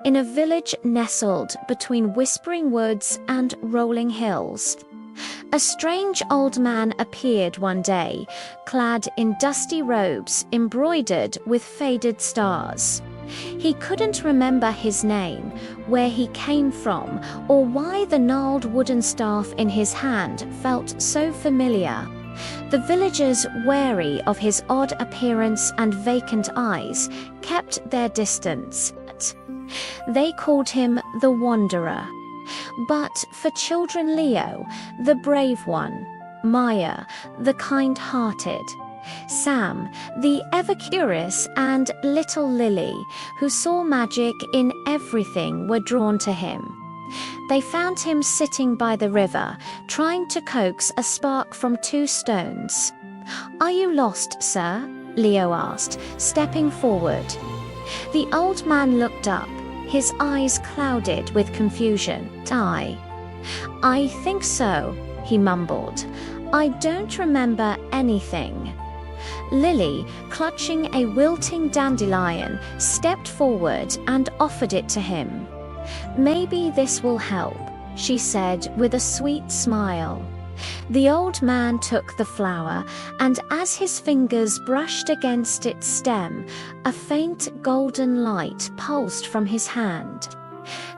in a village nestled between whispering woods and rolling hills. A strange old man appeared one day, clad in dusty robes embroidered with faded stars. He couldn't remember his name, where he came from, or why the gnarled wooden staff in his hand felt so familiar. The villagers, wary of his odd appearance and vacant eyes, kept their distance. They called him the Wanderer. But for children Leo, the brave one, Maya, the kind-hearted, Sam, the ever-curious, and little Lily, who saw magic in everything, were drawn to him. They found him sitting by the river, trying to coax a spark from two stones. "Are you lost, sir?" Leo asked, stepping forward. The old man looked up, his eyes clouded with confusion. I think so," he mumbled. "I don't remember anything." Lily, clutching a wilting dandelion, stepped forward and offered it to him. "Maybe this will help," she said with a sweet smile. The old man took the flower, and as his fingers brushed against its stem, a faint golden light pulsed from his hand.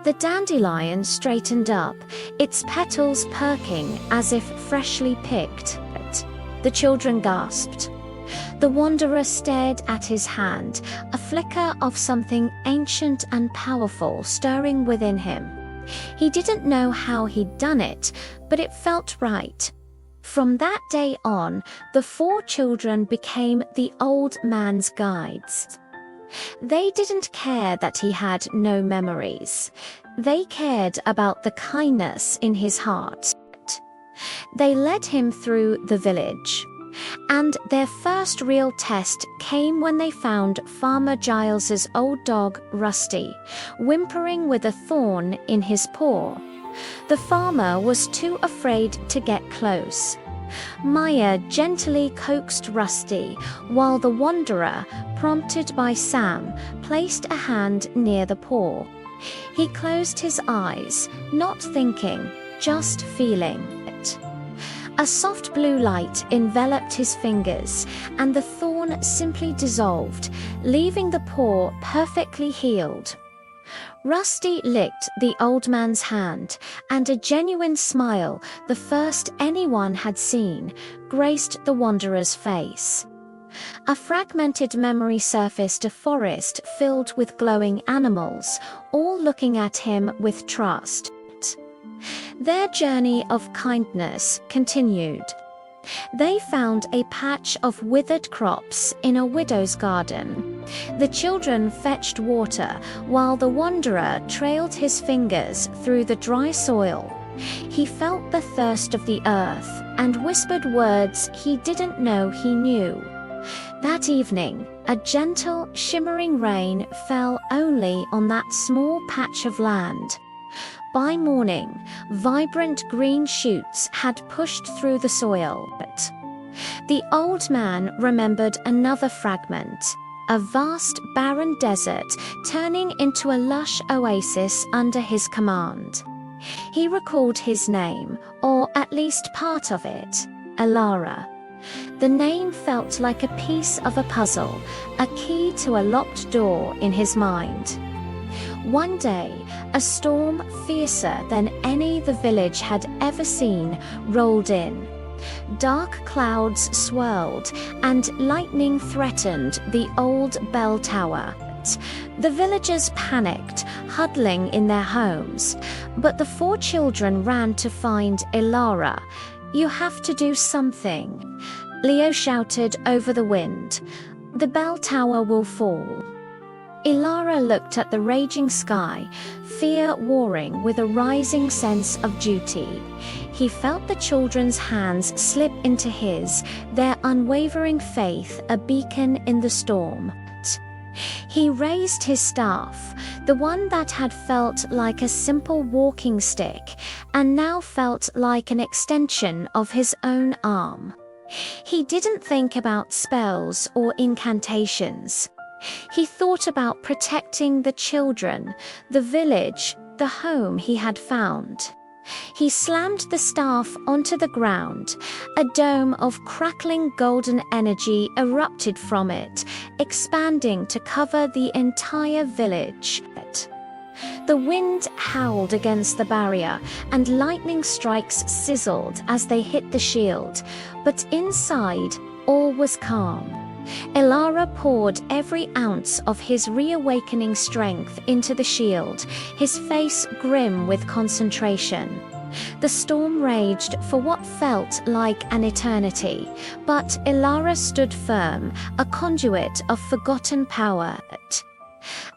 The dandelion straightened up, its petals perking as if freshly picked. The children gasped. The wanderer stared at his hand, a flicker of something ancient and powerful stirring within him. He didn't know how he'd done it, but it felt right. From that day on, the four children became the old man's guides. They didn't care that he had no memories. They cared about the kindness in his heart. They led him through the village. And their first real test came when they found Farmer Giles's old dog, Rusty, whimpering with a thorn in his paw. The farmer was too afraid to get close. Maya gently coaxed Rusty, while the wanderer, prompted by Sam, placed a hand near the paw. He closed his eyes, not thinking, just feeling it. A soft blue light enveloped his fingers, and the thorn simply dissolved, leaving the paw perfectly healed. Rusty licked the old man's hand, and a genuine smile, the first anyone had seen, graced the wanderer's face. A fragmented memory surfaced, a forest filled with glowing animals, all looking at him with trust. Their journey of kindness continued. They found a patch of withered crops in a widow's garden. The children fetched water, while the wanderer trailed his fingers through the dry soil. He felt the thirst of the earth and whispered words he didn't know he knew. That evening, a gentle, shimmering rain fell only on that small patch of land. By morning, vibrant green shoots had pushed through the soil. The old man remembered another fragment, a vast barren desert turning into a lush oasis under his command. He recalled his name, or at least part of it, Elara. The name felt like a piece of a puzzle, a key to a locked door in his mind. One day, a storm fiercer than any the village had ever seen rolled in. Dark clouds swirled, and lightning threatened the old bell tower. The villagers panicked, huddling in their homes, but the four children ran to find Elara. "You have to do something," Leo shouted over the wind. "The bell tower will fall." Elara looked at the raging sky, fear warring with a rising sense of duty. He felt the children's hands slip into his, their unwavering faith a beacon in the storm. He raised his staff, the one that had felt like a simple walking stick, and now felt like an extension of his own arm. He didn't think about spells or incantations. He thought about protecting the children, the village, the home he had found. He slammed the staff onto the ground. A dome of crackling golden energy erupted from it, expanding to cover the entire village. The wind howled against the barrier, and lightning strikes sizzled as they hit the shield, but inside, all was calm. Eldrin poured every ounce of his reawakening strength into the shield, his face grim with concentration. The storm raged for what felt like an eternity, but Eldrin stood firm, a conduit of forgotten power.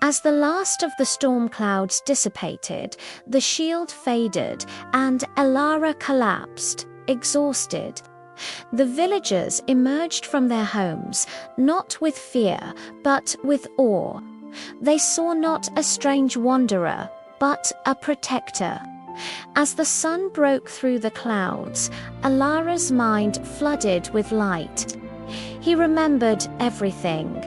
As the last of the storm clouds dissipated, the shield faded, and Eldrin collapsed, exhausted. The villagers emerged from their homes, not with fear, but with awe. They saw not a strange wanderer, but a protector. As the sun broke through the clouds, Eldrin's mind flooded with light. He remembered everything.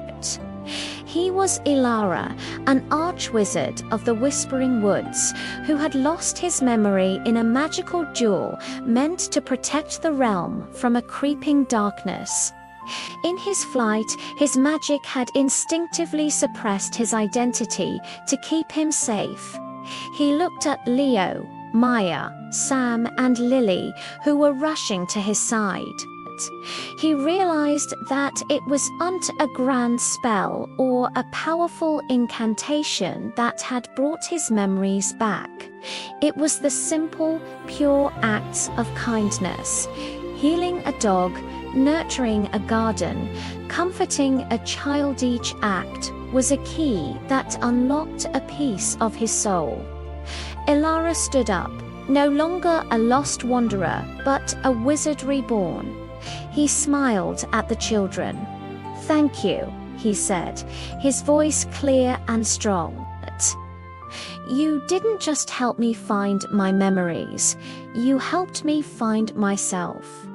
He was Eldrin, an arch-wizard of the Whispering Woods, who had lost his memory in a magical jewel meant to protect the realm from a creeping darkness. In his flight, his magic had instinctively suppressed his identity to keep him safe. He looked at Leo, Maya, Sam, and Lily, who were rushing to his side. He realized that it wasn't a grand spell or a powerful incantation that had brought his memories back. It was the simple, pure acts of kindness. Healing a dog, nurturing a garden, comforting a child. Each act was a key that unlocked a piece of his soul. Eldrin stood up, no longer a lost wanderer, but a wizard reborn. He smiled at the children. "Thank you," he said, his voice clear and strong. "You didn't just help me find my memories, you helped me find myself."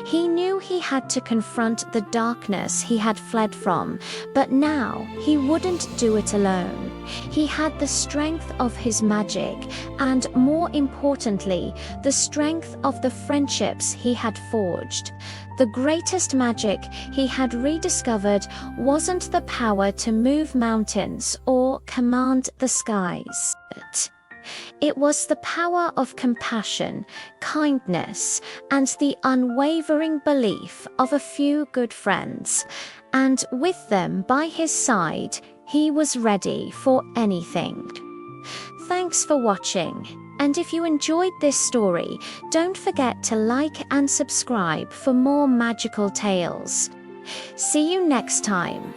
He knew he had to confront the darkness he had fled from, but now he wouldn't do it alone. He had the strength of his magic, and more importantly, the strength of the friendships he had forged. The greatest magic he had rediscovered wasn't the power to move mountains or command the skies. It was the power of compassion, kindness, and the unwavering belief of a few good friends. And with them by his side, he was ready for anything. Thanks for watching. And if you enjoyed this story, don't forget to like and subscribe for more magical tales. See you next time.